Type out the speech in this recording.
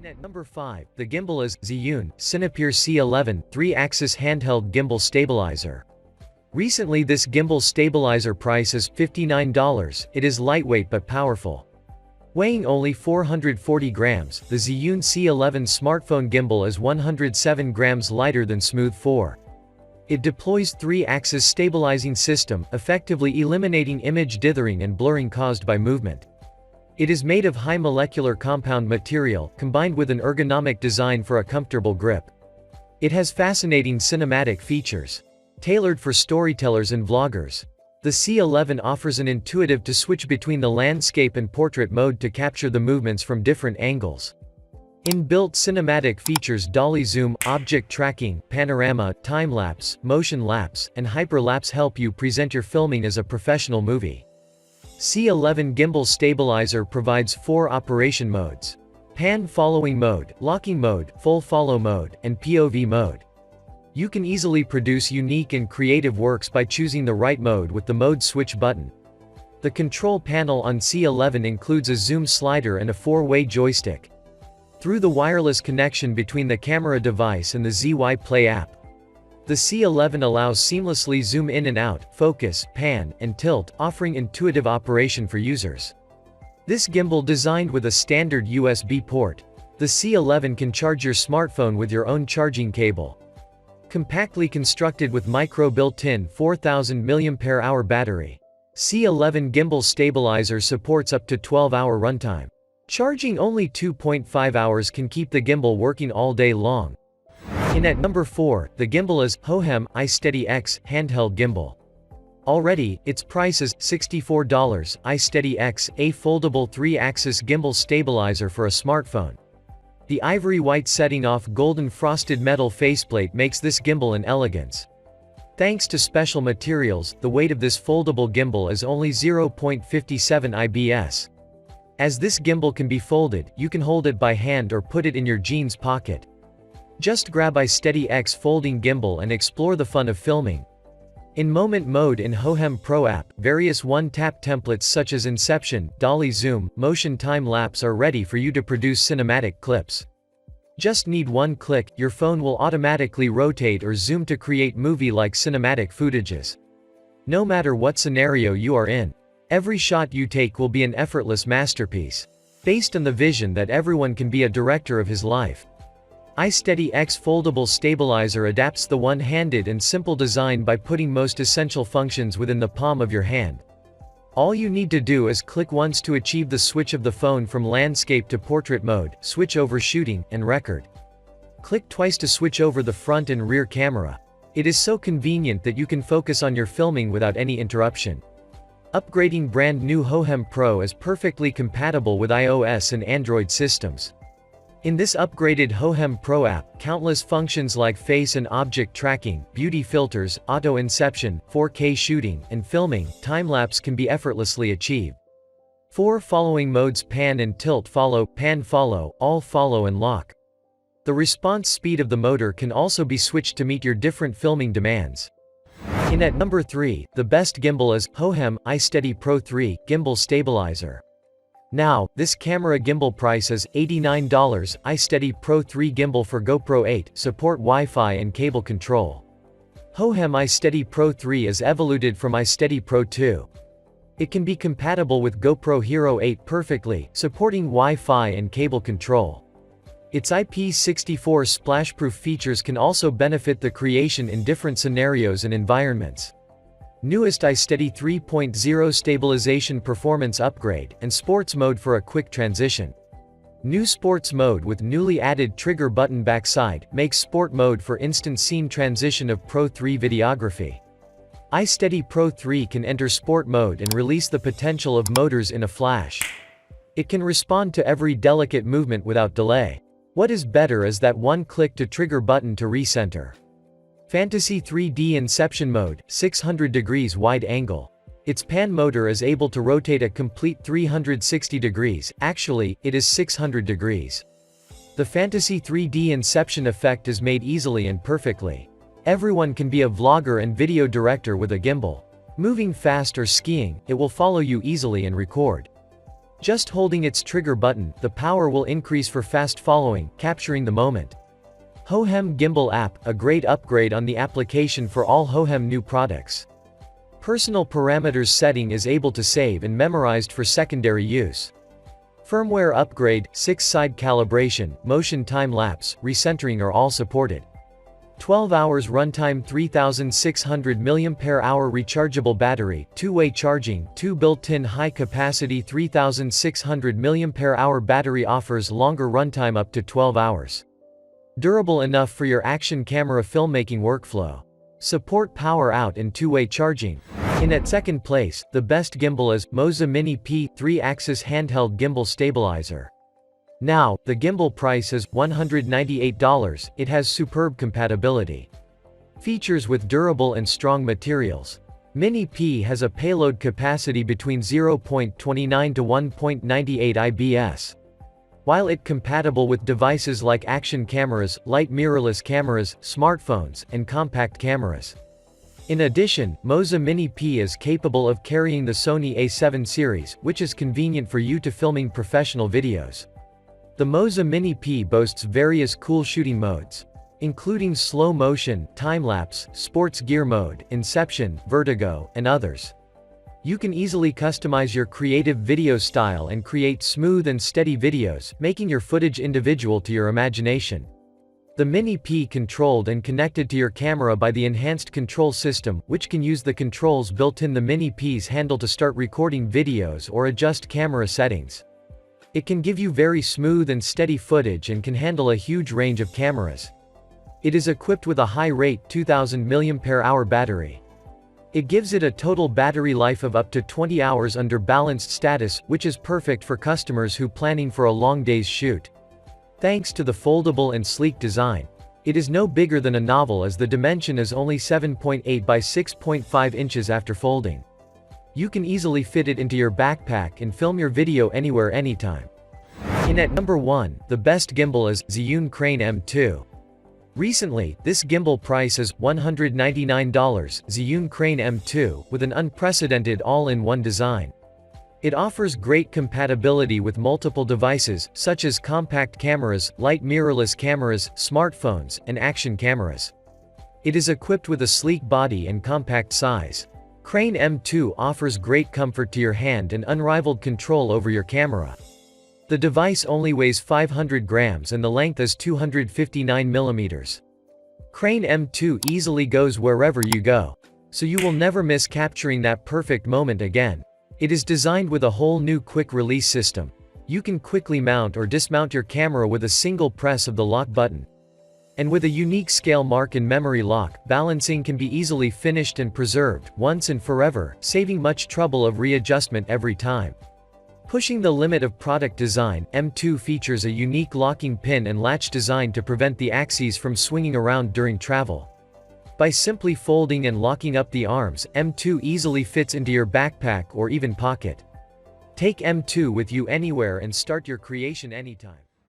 In at number 5, the gimbal is Zhiyun Cinepeer C11 3-axis handheld gimbal stabilizer. Recently this gimbal stabilizer price is $59. It is lightweight but powerful. Weighing only 440 grams, the Zhiyun C11 smartphone gimbal is 107 grams lighter than Smooth 4. It deploys 3-axis stabilizing system, effectively eliminating image dithering and blurring caused by movement. It is made of high molecular compound material, combined with an ergonomic design for a comfortable grip. It has fascinating cinematic features. Tailored for storytellers and vloggers. The C11 offers an intuitive to switch between the landscape and portrait mode to capture the movements from different angles. Inbuilt cinematic features dolly zoom, object tracking, panorama, time-lapse, motion lapse, and hyperlapse help you present your filming as a professional movie. C11 Gimbal Stabilizer provides 4 operation modes: pan following mode, locking mode, full follow mode, and POV mode. You can easily produce unique and creative works by choosing the right mode with the mode switch button. The control panel on C11 includes a zoom slider and a 4-way joystick. Through the wireless connection between the camera device and the ZY Play app, the C11 allows seamlessly zoom in and out, focus, pan, and tilt, offering intuitive operation for users. This gimbal designed with a standard USB port. The C11 can charge your smartphone with your own charging cable. Compactly constructed with micro built-in 4000 mAh battery. C11 Gimbal Stabilizer supports up to 12-hour runtime. Charging only 2.5 hours can keep the gimbal working all day long. In at number 4, the gimbal is Hohem iSteady X Handheld Gimbal. Already, its price is $64. iSteady X, a foldable 3-axis gimbal stabilizer for a smartphone. The ivory white setting off golden frosted metal faceplate makes this gimbal an elegance. Thanks to special materials, the weight of this foldable gimbal is only 0.57 lbs. As this gimbal can be folded, you can hold it by hand or put it in your jeans pocket. Just grab iSteady X folding gimbal and explore the fun of filming. In moment mode in Hohem Pro app, various one-tap templates such as Inception, Dolly Zoom, Motion Time Lapse are ready for you to produce cinematic clips. Just need one click, your phone will automatically rotate or zoom to create movie-like cinematic footages. No matter what scenario you are in, every shot you take will be an effortless masterpiece. Based on the vision that everyone can be a director of his life. iSteady X foldable stabilizer adapts the one-handed and simple design by putting most essential functions within the palm of your hand. All you need to do is click once to achieve the switch of the phone from landscape to portrait mode, switch over shooting, and record. Click twice to switch over the front and rear camera. It is so convenient that you can focus on your filming without any interruption. Upgrading brand new Hohem Pro is perfectly compatible with iOS and Android systems. In this upgraded Hohem Pro app, countless functions like face and object tracking, beauty filters, auto inception, 4K shooting, and filming, time-lapse can be effortlessly achieved. 4 following modes: pan and tilt follow, pan follow, all follow and lock. The response speed of the motor can also be switched to meet your different filming demands. In at number 3, the best gimbal is Hohem iSteady Pro 3 Gimbal Stabilizer. Now, this camera gimbal price is $89. iSteady Pro 3 gimbal for GoPro 8, support Wi-Fi and cable control. Hohem iSteady Pro 3 is evoluted from iSteady Pro 2. It can be compatible with GoPro Hero 8 perfectly, supporting Wi-Fi and cable control. Its IP64 splash-proof features can also benefit the creation in different scenarios and environments. Newest iSteady 3.0 stabilization performance upgrade, and sports mode for a quick transition. New sports mode with newly added trigger button backside, makes sport mode for instant scene transition of Pro 3 videography. iSteady Pro 3 can enter sport mode and release the potential of motors in a flash. It can respond to every delicate movement without delay. What is better is that one click to trigger button to recenter. Fantasy 3D Inception Mode, 600 degrees wide angle. Its pan motor is able to rotate a complete 360 degrees, actually, it is 600 degrees. The Fantasy 3D Inception effect is made easily and perfectly. Everyone can be a vlogger and video director with a gimbal. Moving fast or skiing, it will follow you easily and record. Just holding its trigger button, the power will increase for fast following, capturing the moment. Hohem Gimbal app, a great upgrade on the application for all Hohem new products. Personal parameters setting is able to save and memorized for secondary use. Firmware upgrade, 6-side calibration, motion time-lapse, recentering are all supported. 12 hours runtime, 3600 mAh rechargeable battery, two-way charging, 2 built-in high-capacity 3600 mAh battery offers longer runtime up to 12 hours. Durable enough for your action camera filmmaking workflow. Support power out and two-way charging. In at second place, the best gimbal is Moza Mini P 3-axis handheld gimbal stabilizer. Now, the gimbal price is $198, it has superb compatibility. Features with durable and strong materials. Mini P has a payload capacity between 0.29 to 1.98 IBS. While it compatible with devices like action cameras, light mirrorless cameras, smartphones, and compact cameras. In addition, Moza Mini P is capable of carrying the Sony A7 series, which is convenient for you to filming professional videos. The Moza Mini P boasts various cool shooting modes, including slow motion, time-lapse, sports gear mode, inception, vertigo, and others. You can easily customize your creative video style and create smooth and steady videos, making your footage individual to your imagination. The Mini P controlled and connected to your camera by the enhanced control system, which can use the controls built in the Mini P's handle to start recording videos or adjust camera settings. It can give you very smooth and steady footage and can handle a huge range of cameras. It is equipped with a high-rate 2000 mAh battery. It gives it a total battery life of up to 20 hours under balanced status, which is perfect for customers who planning for a long day's shoot. Thanks to the foldable and sleek design. It is no bigger than a novel as the dimension is only 7.8 by 6.5 inches after folding. You can easily fit it into your backpack and film your video anywhere anytime. In at number 1, the best gimbal is Zhiyun Crane M2. Recently, this gimbal price is $199, Zhiyun Crane M2, with an unprecedented all-in-one design. It offers great compatibility with multiple devices, such as compact cameras, light mirrorless cameras, smartphones, and action cameras. It is equipped with a sleek body and compact size. Crane M2 offers great comfort to your hand and unrivaled control over your camera. The device only weighs 500 grams and the length is 259 millimeters. Crane M2 easily goes wherever you go, so you will never miss capturing that perfect moment again. It is designed with a whole new quick release system. You can quickly mount or dismount your camera with a single press of the lock button. And with a unique scale mark and memory lock, balancing can be easily finished and preserved, once and forever, saving much trouble of readjustment every time. Pushing the limit of product design, M2 features a unique locking pin and latch design to prevent the axes from swinging around during travel. By simply folding and locking up the arms, M2 easily fits into your backpack or even pocket. Take M2 with you anywhere and start your creation anytime.